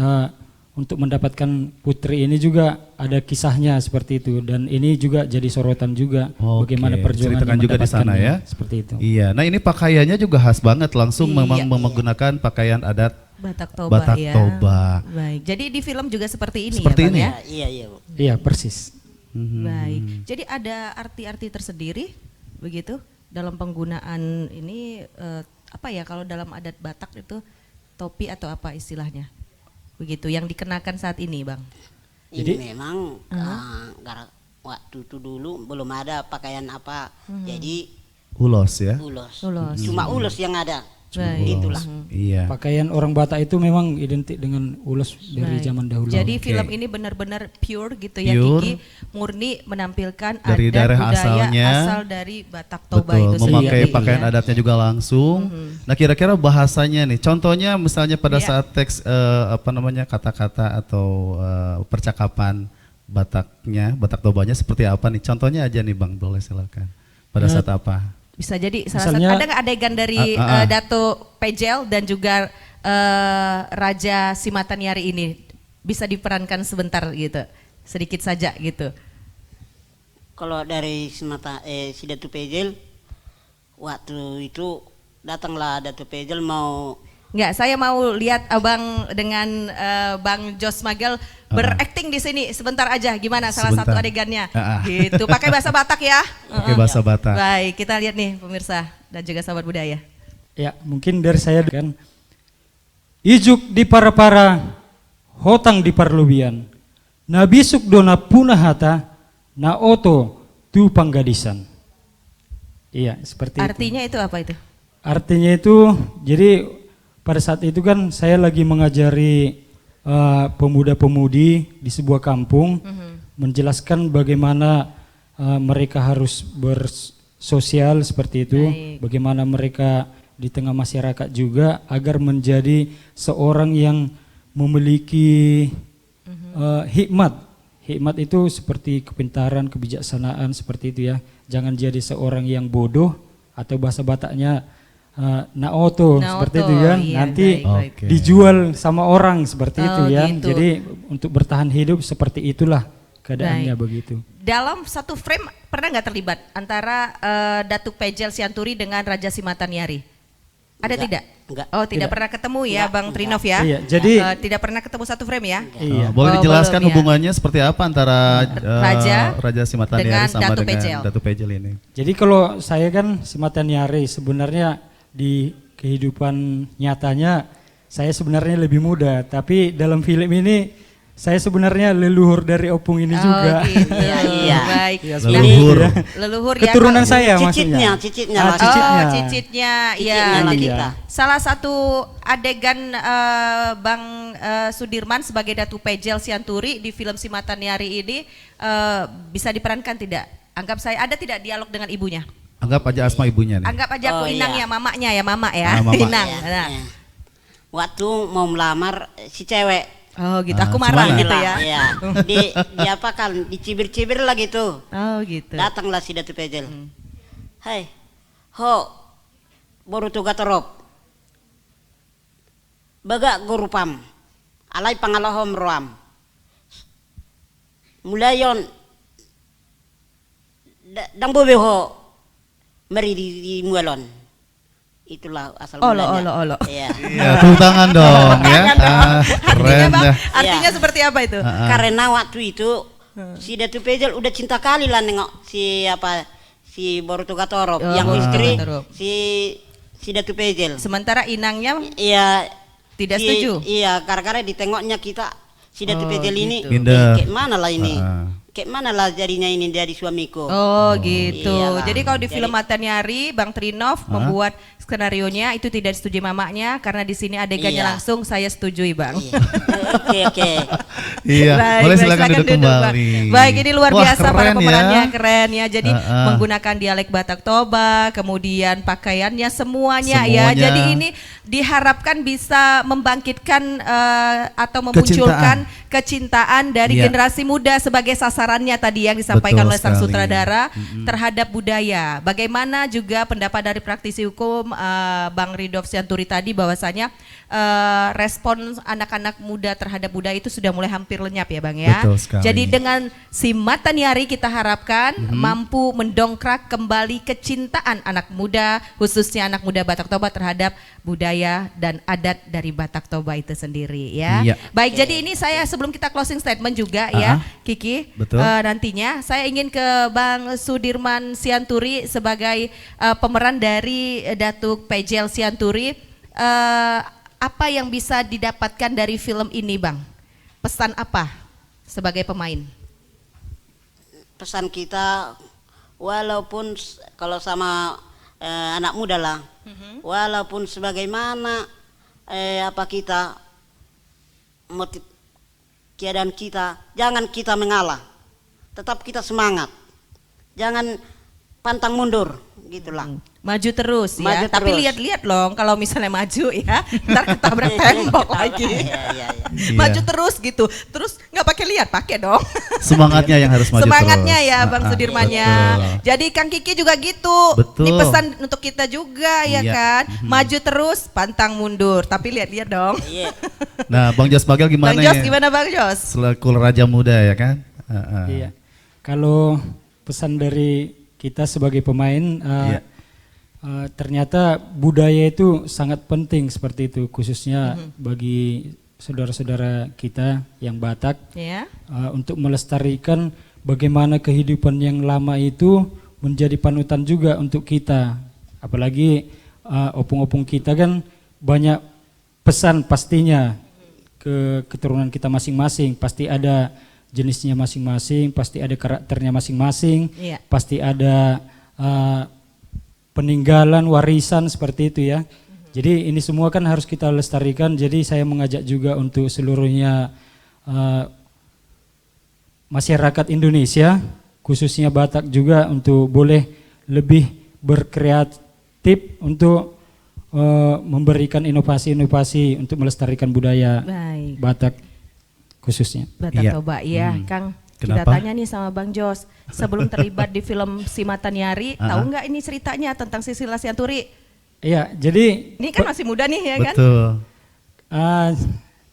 untuk mendapatkan putri ini juga ada kisahnya seperti itu, dan ini juga jadi sorotan juga bagaimana perjuangan ceritakan juga di sana ya. Seperti itu. Iya. Nah, ini pakaiannya juga khas banget, langsung memang menggunakan pakaian adat Batak Toba. Batak Toba. Baik. Jadi di film juga seperti ini seperti ya, Bang ini? ya? Iya. Iya, persis. Baik. Jadi ada arti-arti tersendiri begitu dalam penggunaan ini apa ya, kalau dalam adat Batak itu topi atau apa istilahnya? Begitu yang dikenakan saat ini, Bang. Ini memang waktu itu dulu belum ada pakaian apa. Jadi ulos ya. Ulos. Cuma ulos yang ada. Itulah. Iya. Pakaian orang Batak itu memang identik dengan ulos dari zaman dahulu. Jadi film ini benar-benar pure gitu ya, pure, Kiki, murni menampilkan dari adat daerah budaya asalnya, asal dari Batak Toba itu sendiri. Memakai pakaian adatnya juga langsung. Nah, kira-kira bahasanya nih, contohnya misalnya pada saat teks apa namanya kata-kata atau percakapan Bataknya, Batak Tobanya seperti apa nih? Contohnya aja nih Bang, boleh silakan. Pada saat apa? Bisa jadi salah satu, ada nggak adegan dari Dato Pejel dan juga Raja Si Mata Nyari ini bisa diperankan sebentar gitu, sedikit saja gitu. Kalau dari si Dato Pejel, waktu itu datanglah Dato Pejel mau. Enggak, saya mau lihat Abang dengan Bang Jasmagel berakting di sini sebentar aja, gimana salah satu adegannya gitu, pakai bahasa Batak ya. Pakai bahasa Batak. Baik, kita lihat nih pemirsa dan juga sahabat budaya. Ya, mungkin dari saya kan ijuk di para-para hotang di parlubian nabisuk dona punahata naoto tu panggadisan. Iya, seperti Artinya itu apa itu? Artinya itu, jadi pada saat itu kan saya lagi mengajari pemuda-pemudi di sebuah kampung, menjelaskan bagaimana mereka harus bersosial seperti itu, bagaimana mereka di tengah masyarakat juga agar menjadi seorang yang memiliki hikmat. Hikmat itu seperti kepintaran, kebijaksanaan seperti itu ya. Jangan jadi seorang yang bodoh atau bahasa Bataknya naoto seperti itu ya. Iya, nanti baik. dijual sama orang seperti itu ya. Gitu. Jadi untuk bertahan hidup seperti itulah keadaannya begitu. Dalam satu frame pernah nggak terlibat antara Datuk Pejel Sianturi dengan Raja Simatanyari? Ada tidak? Enggak. Oh, tidak pernah ketemu ya, Bang Trinov ya? Iya, jadi tidak pernah ketemu satu frame ya? Iya. Boleh dijelaskan belum, ya. hubungannya seperti apa antara Raja Simatanyari dengan sama Datuk dengan Pejel. Datuk Pejel ini? Jadi kalau saya kan Simatanyari sebenarnya di kehidupan nyatanya saya sebenarnya lebih muda, tapi dalam film ini saya sebenarnya leluhur dari opung ini juga. Gitu. Iya. Baik. Ya, leluhur. Leluhur ya. Keturunan saya maksudnya. Cicitnya. Cicitnya. Cicitnya Ya. lagi Jadi kita. salah satu adegan Bang Sudirman sebagai Datuk Pejel Sianturi di film Simatanyari ini bisa diperankan tidak? Anggap saya ada tidak dialog dengan ibunya? Anggap aja Asma ibunya nih. Anggap aja aku Oh, Inang iya. ya, mamanya ya, mama ya. Mama. Inang. Iya, Nah. iya. Waktu mau melamar si cewek. Oh gitu, aku marah Gimana? gitu ya. Iya. Di apa kan, dicibir-cibir lah gitu. Oh gitu. Datanglah si Datuk Pejel. Hai, ho, boru tuga torop. Baga gurupam, alai pangalahom roam. Mulayon, dang bobe ho, meri di mualon. Itulah asal mulanya. Olo. Iya. Iya, tepuk tangan dong ya. Keren ya. Artinya seperti apa itu? Karena waktu itu si Datuk Pejel udah cinta kali lah nengok si Boruto Gatorop yang istri Gatorop. si Datuk Pejel. Sementara Inangnya Iya. tidak setuju. Iya, gara-gara ditengoknya kita si Datuk Pejel ini Minder. kayak mana lah ini? Kayak mana lah jadinya ini dari suamiku. Oh gitu. Iyalah. Jadi kalau di Jadi- film Matanyari, Bang Trinov membuat skenarionya itu tidak setuju mamanya karena di sini adegannya Iya. langsung saya setujui Bang. Oke. Iya, boleh silakan duduk Bang. kembali. Baik, ini luar Wah, biasa para keren pemerannya, ya. keren ya. Jadi menggunakan dialek Batak Toba, kemudian pakaiannya semuanya ya. Semuanya. Jadi ini diharapkan bisa membangkitkan atau memunculkan kecintaan dari Iya. generasi muda sebagai sasarannya tadi yang disampaikan Betul oleh sang sekali. sutradara terhadap budaya. Bagaimana juga pendapat dari praktisi hukum Bang Ridhof Sianturi tadi bahwasanya respon anak-anak muda terhadap budaya itu sudah mulai hampir lenyap ya Bang ya. Betul sekali. Jadi dengan Simatanyari kita harapkan mampu mendongkrak kembali kecintaan anak muda, khususnya anak muda Batak Toba terhadap budaya dan adat dari Batak Toba itu sendiri ya. Iya. Baik, jadi ini saya sebelum kita closing statement juga ya Kiki, betul. nantinya saya ingin ke Bang Sudirman Sianturi sebagai pemeran dari Datuk Pejel Sianturi. Apa yang bisa didapatkan dari film ini Bang? Pesan apa sebagai pemain? Pesan kita walaupun kalau sama anak muda lah, walaupun sebagaimana apa kita motif keadaan kita, jangan kita mengalah, tetap kita semangat, jangan pantang mundur, gitulah. Maju terus ya, Maju tapi terus. lihat-lihat loh kalau misalnya maju ya, ntar ketabrak tembok lagi. Iya. Maju terus gitu, terus nggak pakai lihat, pakai dong. Semangatnya yang harus maju Semangatnya terus. ya Bang Sudirmannya. betul. Jadi Kang Kiki juga gitu. Betul. Ini pesan untuk kita juga ya Iya. kan. Maju terus, pantang mundur. Tapi lihat-lihat dong. Iya. Nah, Bang Jos Bagel gimana Bang Jos ya? gimana Bang Jos? Selaku raja muda ya kan? Iya. Kalau pesan dari kita sebagai pemain, Iya. ternyata budaya itu sangat penting seperti itu, khususnya bagi saudara-saudara kita yang Batak, Ya. untuk melestarikan bagaimana kehidupan yang lama itu menjadi panutan juga untuk kita. Apalagi opung-opung kita kan banyak pesan pastinya ke keturunan kita masing-masing, pasti ada jenisnya masing-masing, pasti ada karakternya masing-masing, Iya. pasti ada peninggalan warisan seperti itu ya. Jadi ini semua kan harus kita lestarikan. Jadi saya mengajak juga untuk seluruhnya masyarakat Indonesia, khususnya Batak juga, untuk boleh lebih berkreatif untuk memberikan inovasi-inovasi untuk melestarikan budaya Baik. Batak khususnya. Batak Toba, ya Kang. Kita Kenapa? tanya nih sama Bang Jos, sebelum terlibat di film Si Mata Nyari, tahu nggak ini ceritanya tentang Sisila Sianturi? Iya, jadi Ini kan masih muda nih ya kan? Betul.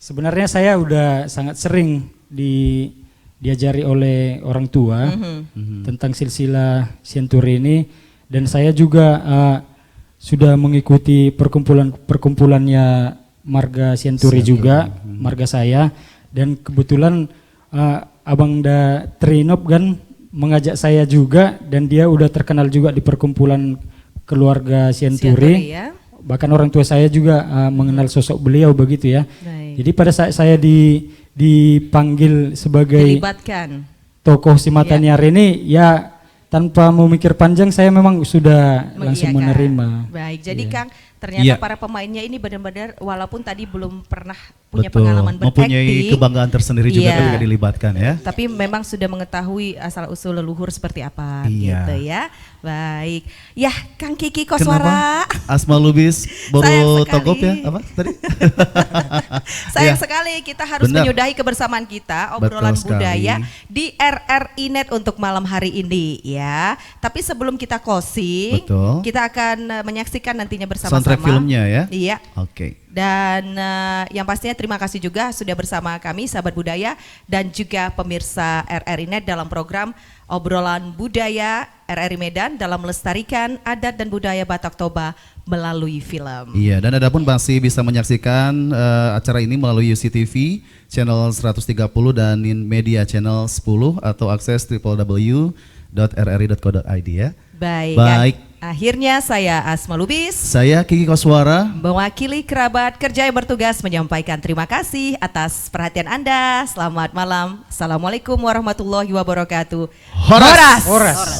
Sebenarnya saya udah sangat sering diajari oleh orang tua tentang silsilah Sianturi ini, dan saya juga sudah mengikuti perkumpulannya marga Sianturi juga, marga saya, dan kebetulan Abang Trinop kan mengajak saya juga, dan dia udah terkenal juga di perkumpulan keluarga Sianturi. Ya. Bahkan orang tua saya juga mengenal sosok beliau begitu ya. Baik. Jadi pada saat saya dipanggil sebagai Dilibatkan. tokoh Si Mata Nyari ini, ya tanpa memikir panjang saya memang sudah langsung menerima. Baik, jadi Iya. Kang, ternyata Iya. para pemainnya ini benar-benar walaupun tadi belum pernah punya Betul. pengalaman Mempunyai berakting, kebanggaan tersendiri juga iya, ketika dilibatkan ya. tapi memang sudah mengetahui asal usul leluhur seperti apa Iya. gitu ya. Baik. Ya, Kang Kiki Koswara. Asma Lubis Sayang baru sekali. togop ya? Apa tadi? Sayang Ya. sekali kita harus Benar. menyudahi kebersamaan kita obrolan Betul sekali. budaya di RRI Net untuk malam hari ini ya. Tapi sebelum kita closing, Betul. kita akan menyaksikan nantinya bersama-sama Soundtrack filmnya ya? Iya. Oke. Dan yang pastinya terima kasih juga sudah bersama kami sahabat budaya dan juga pemirsa RRI Net dalam program Obrolan Budaya RRI Medan dalam melestarikan adat dan budaya Batak Toba melalui film. Iya, dan adapun masih bisa menyaksikan acara ini melalui UCTV channel 130 dan Media channel 10 atau akses www.rri.co.id ya. Baik. Akhirnya saya Asma Lubis, Saya Kiki Koswara. mewakili kerabat kerja yang bertugas menyampaikan terima kasih atas perhatian Anda. Selamat malam. Assalamualaikum warahmatullahi wabarakatuh. Horas. Horas.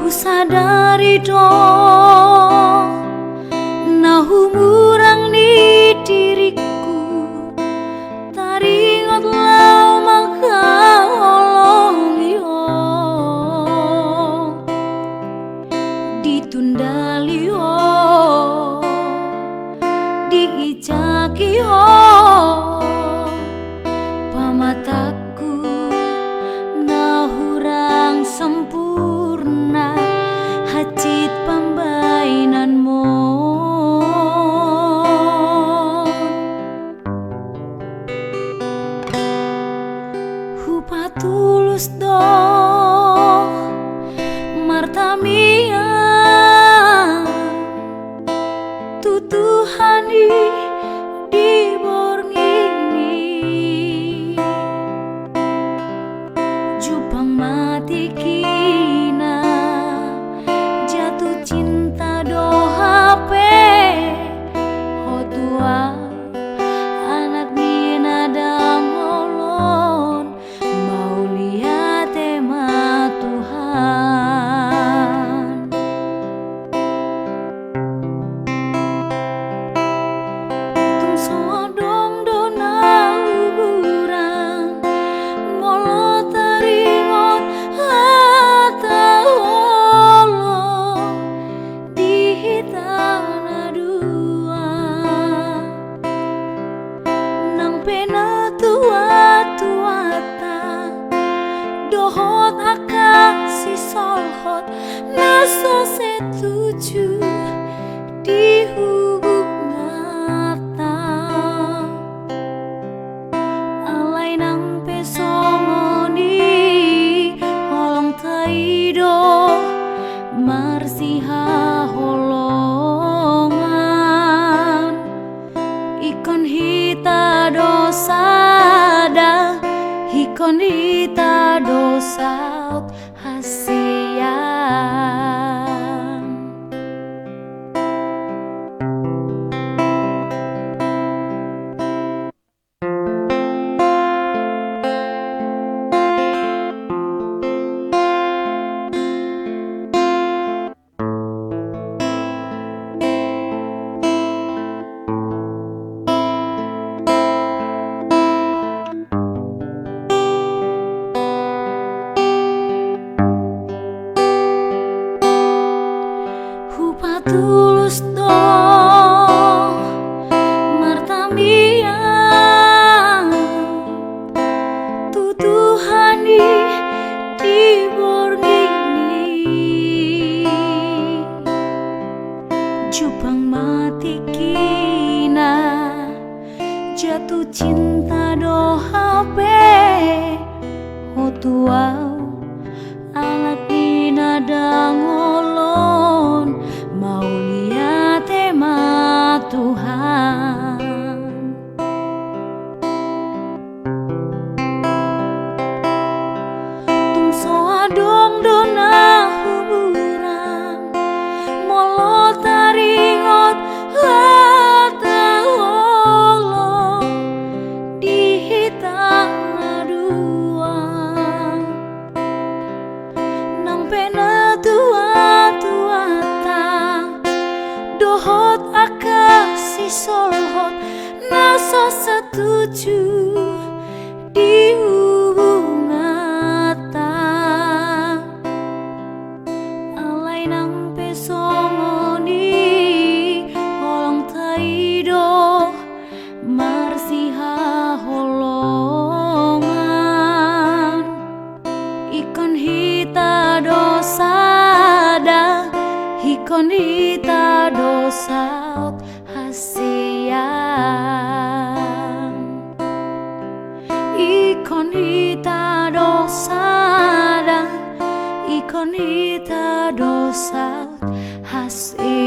Sadari do nahu murang di diriku taringot lau maka olongio ditundalio diijakio pamataku nahurang sempurna hacit pambainanmu hupa tulus do martamia tutuhani di borngini jupang mati kina jatuh cinta do HP hotua anak mina dangolon mau lihat tema Tuhan ikon hita dosaut hasian. Tulus do martamian tutuhani di borgini jupang mati kina jatuh cinta do hape hotuau anak nina dangolon mau lihat tema Tuhan. Tung soa dong dona huburan molo taringot lata holo di hitam aduan nang pena tua dohot akasi solhot naso setuju di hubungata alai nang pesongoni holong taido marsiha holongan ikon hita dosada ikon hita dosaut hasian ikon hita dosada ikon hita dosaut hasian.